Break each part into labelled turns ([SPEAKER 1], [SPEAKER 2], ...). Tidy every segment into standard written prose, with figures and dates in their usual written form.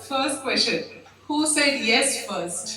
[SPEAKER 1] First question. Who said yes first?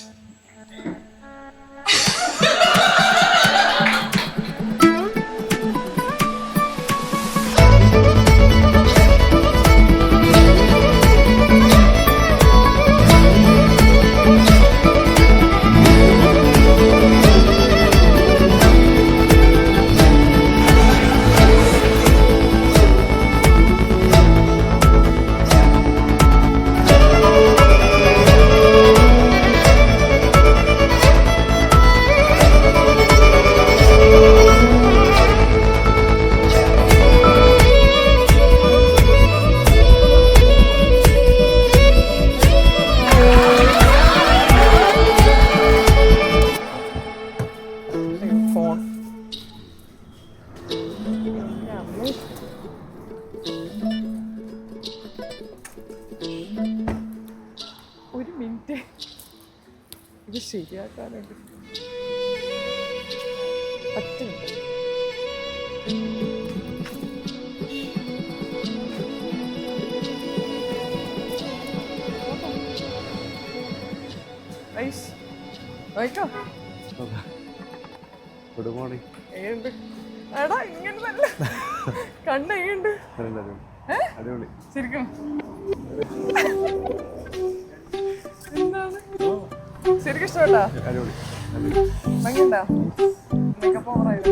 [SPEAKER 2] ഒരു minute ഇത് ശരിയാക്കാനുണ്ട്. 10 minute.
[SPEAKER 3] Good morning.
[SPEAKER 2] എടാ ഇങ്ങനെ നല്ല കണ്ണുണ്ട്.
[SPEAKER 3] അടിപൊളി.
[SPEAKER 2] ശരിക്കും എന്താണ് ശരിക്കും ഇഷ്ടപ്പെട്ടാ?
[SPEAKER 3] അടിപൊളി.
[SPEAKER 2] ഭംഗിയുണ്ടാ? മേക്കപ്പ് ഓവറായില്ല?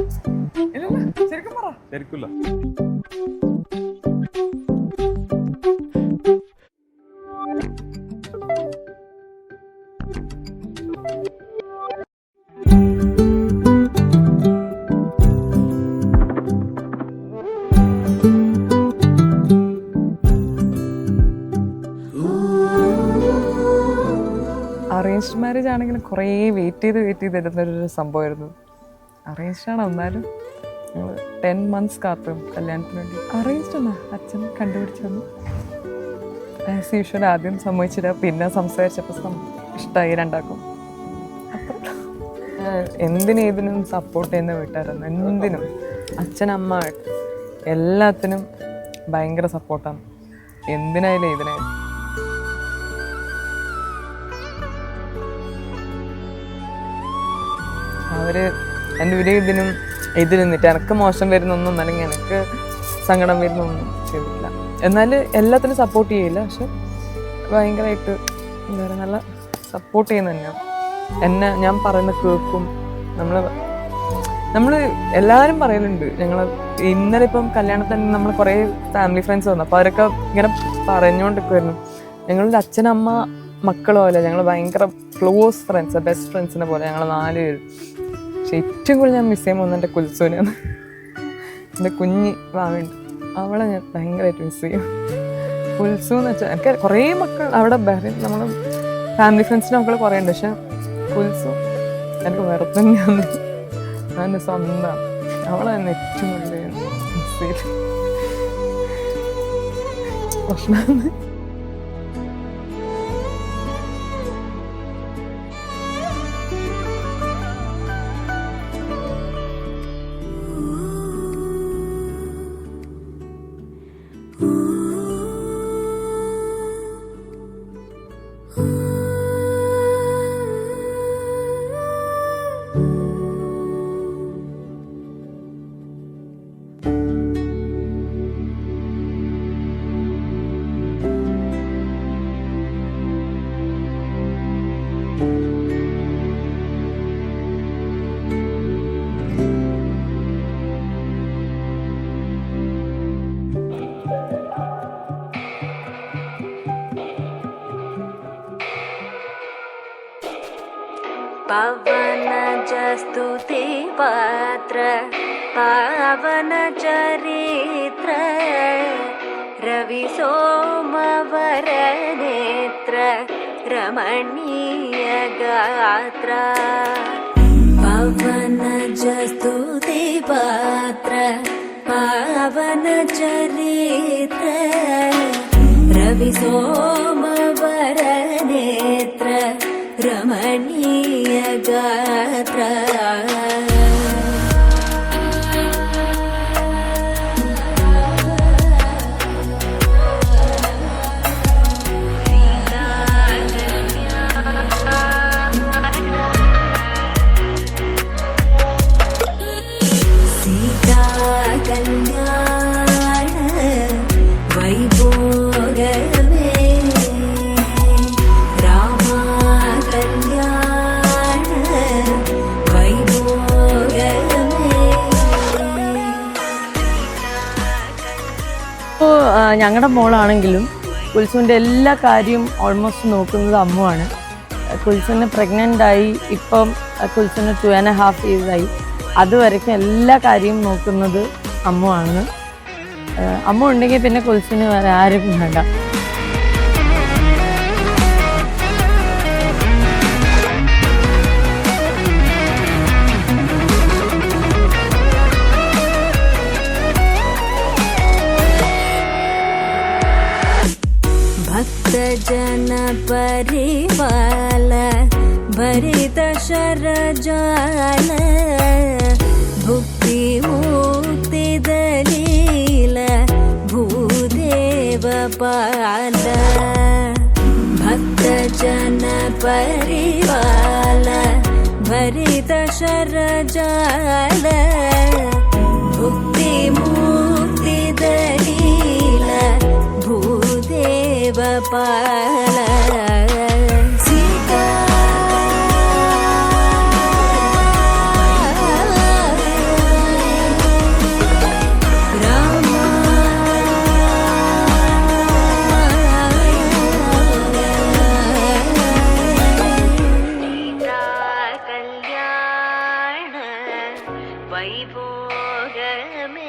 [SPEAKER 2] ഇല്ലല്ല ശരിക്കും പറ.
[SPEAKER 3] ശരിക്കില്ല.
[SPEAKER 2] അറേഞ്ച്ഡ് മാരേജ് ആണെങ്കിലും കുറേ വെയിറ്റ് ചെയ്ത് ഇരുന്നൊരു സംഭവമായിരുന്നു. അറേഞ്ച്ഡ് ആണ്, എന്നാലും ഞങ്ങൾ 10 months കാത്തു കല്യാണത്തിന് വേണ്ടി. അറേഞ്ച്ഡ് ആണ്, അച്ഛൻ കണ്ടുപിടിച്ചു തന്നു. ആസ് യൂഷ്വൽ ആദ്യം സമ്മതിച്ചില്ല, പിന്നെ സംസാരിച്ചപ്പോൾ ഇഷ്ടമായി രണ്ടാക്കും. അപ്പം എന്തിനേതിനും സപ്പോർട്ട് ചെയ്യുന്ന വീട്ടുകാരാണ്. എന്തിനും അച്ഛനമ്മ എല്ലാത്തിനും ഭയങ്കര സപ്പോർട്ടാണ്. എന്തിനായാലും ഏതിനായാലും. അവർ എൻ്റെ ഒരു ഇതിനും നിന്നിട്ട് എനിക്ക് മോശം വരുന്നൊന്നും അല്ലെങ്കിൽ എനിക്ക് സങ്കടം വരുന്നൊന്നും ചെയ്തിട്ടില്ല. എന്നാൽ എല്ലാത്തിനും സപ്പോർട്ട് ചെയ്യില്ല, പക്ഷെ ഭയങ്കരമായിട്ട് എന്താ പറയുക നല്ല സപ്പോർട്ട് ചെയ്യുന്ന തന്നെയാണ്. എന്നെ ഞാൻ പറയുന്ന കേൾക്കും. നമ്മൾ എല്ലാവരും പറയലുണ്ട്. ഞങ്ങൾ ഇന്നലെ ഇപ്പം കല്യാണത്തിന് നമ്മൾ കുറേ ഫാമിലി ഫ്രണ്ട്സ് വന്നു. അപ്പോൾ അവരൊക്കെ ഇങ്ങനെ പറഞ്ഞുകൊണ്ടിരിക്കുമായിരുന്നു, ഞങ്ങളുടെ അച്ഛനമ്മ മക്കളോ അല്ല, ഞങ്ങൾ ഭയങ്കര ക്ലോസ് ഫ്രണ്ട്സ്, ബെസ്റ്റ് ഫ്രണ്ട്സിനെ പോലെ ഞങ്ങൾ 4 പേര്. പക്ഷെ ഏറ്റവും കൂടുതൽ ഞാൻ മിസ് ചെയ്യാൻ പോകുന്നത് എൻ്റെ കുൽസുവിനെയാണ്. എൻ്റെ കുഞ്ഞി വാവുണ്ട്, അവളെ ഞാൻ ഭയങ്കരമായിട്ട് മിസ് ചെയ്യും. കുൽസു എന്ന് വെച്ചാൽ എനിക്ക് കുറേ മക്കൾ അവിടെ ബഹ്റൈൻ നമ്മൾ ഫാമിലി ഫ്രണ്ട്സിൻ്റെ മക്കൾ കുറേ ഉണ്ട്, പക്ഷെ കുൽസു എനിക്ക് വേറെ തന്നെയാണ്. എൻ്റെ സ്വന്തം അവളെ തന്നെ ഏറ്റവും കൂടുതൽ മിസ് ചെയ്ത് പ്രശ്നമാണ്.
[SPEAKER 4] पवन जस्तुति पात्र पावन चरित्र रवि सोमवर नेत्र रमणीय गात्र पवन जस्तुति पात्र पावन चरित्र रवि सोमवर नेत्र रमणीय പാത്ര സീതാ കല്യാണ വൈഭോഗമേ രാമ കല്യാണ വൈഭോഗമേ.
[SPEAKER 5] ഇപ്പോൾ ഞങ്ങളുടെ മോളാണെങ്കിലും കുൽസുവിൻ്റെ എല്ലാ കാര്യവും ഓൾമോസ്റ്റ് നോക്കുന്നത് അമ്മുവാണ്. കുൽസുവിന് പ്രഗ്നൻ്റ് ആയി, ഇപ്പം കുൽസുവിന് 2.5 years ആയി. അതുവരയ്ക്കും എല്ലാ കാര്യവും നോക്കുന്നത് അമ്മുവാണ്. അമ്മ ഉണ്ടെങ്കിൽ പിന്നെ കുൽസുവിന് വേറെ ആരും വേണ്ട.
[SPEAKER 4] ഭക്തജന പരിപാല ഭരിത ശരജാല ഭുക്തി മുക്തി ദലീല ഭൂദേവ പാല ഭക്തജന പരിപാല ഭരിത ശരജാല ഭുക്തി മുക്തി ദലീല ഭൂദേവ പാല സീതാ രാമ സീതാ കല്യാണ വൈഭോഗമേ